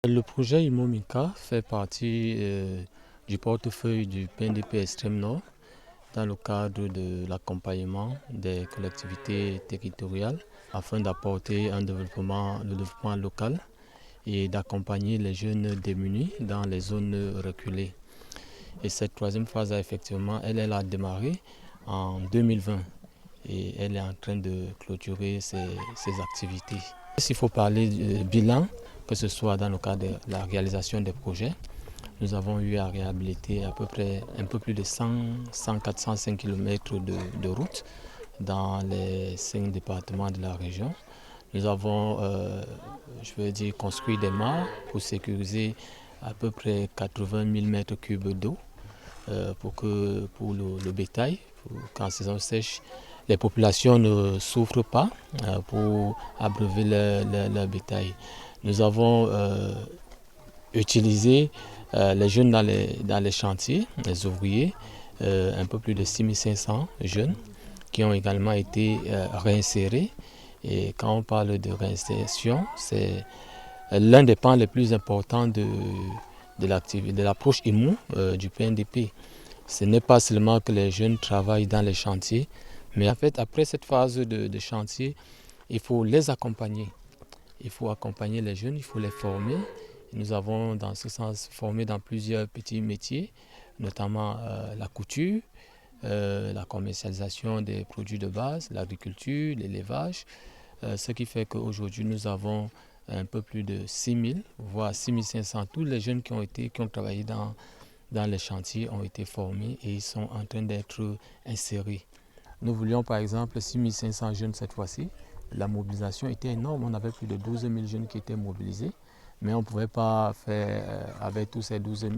Le projet IMO-MICA fait partie du portefeuille du PNDP Extrême Nord dans le cadre de l'accompagnement des collectivités territoriales afin d'apporter le développement local et d'accompagner les jeunes démunis dans les zones reculées. Et cette troisième phase, effectivement, elle a démarré en 2020 et elle est en train de clôturer ses activités. S'il faut parler du bilan, que ce soit dans le cadre de la réalisation des projets, nous avons eu à réhabiliter à peu près un peu plus de 405 km de route dans les 5 départements de la région. Nous avons, construit des mares pour sécuriser à peu près 80 000 m3 d'eau pour le bétail. Qu'en saison sèche, les populations ne souffrent pas pour abreuver leur bétail. Nous avons utilisé les jeunes dans les chantiers, les ouvriers, un peu plus de 6500 jeunes qui ont également été réinsérés. Et quand on parle de réinsertion, c'est l'un des pans les plus importants de l'approche IMO du PNDP. Ce n'est pas seulement que les jeunes travaillent dans les chantiers, mais en fait, après cette phase de chantier, il faut les accompagner. Il faut accompagner les jeunes, il faut les former. Nous avons dans ce sens formé dans plusieurs petits métiers, notamment la couture, la commercialisation des produits de base, l'agriculture, l'élevage. Ce qui fait qu'aujourd'hui, nous avons un peu plus de 6 000, voire 6 500. Tous les jeunes qui ont travaillé dans les chantiers ont été formés et ils sont en train d'être insérés. Nous voulions par exemple 6 500 jeunes cette fois-ci. La mobilisation était énorme, on avait plus de 12 000 jeunes qui étaient mobilisés, mais on ne pouvait pas faire avec tous ces 12 000.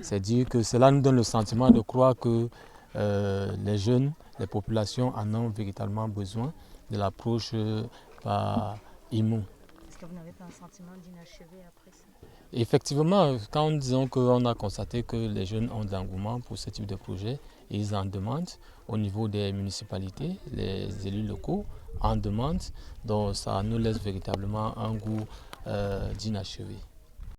C'est-à-dire que cela nous donne le sentiment de croire que les jeunes, les populations en ont véritablement besoin de l'approche par IMO. Est-ce que vous n'avez pas un sentiment d'inachevé après ça? Effectivement, quand disons qu'on a constaté que les jeunes ont de l'engouement pour ce type de projet, ils en demandent au niveau des municipalités, les élus locaux en demandent, donc ça nous laisse véritablement un goût d'inachevé.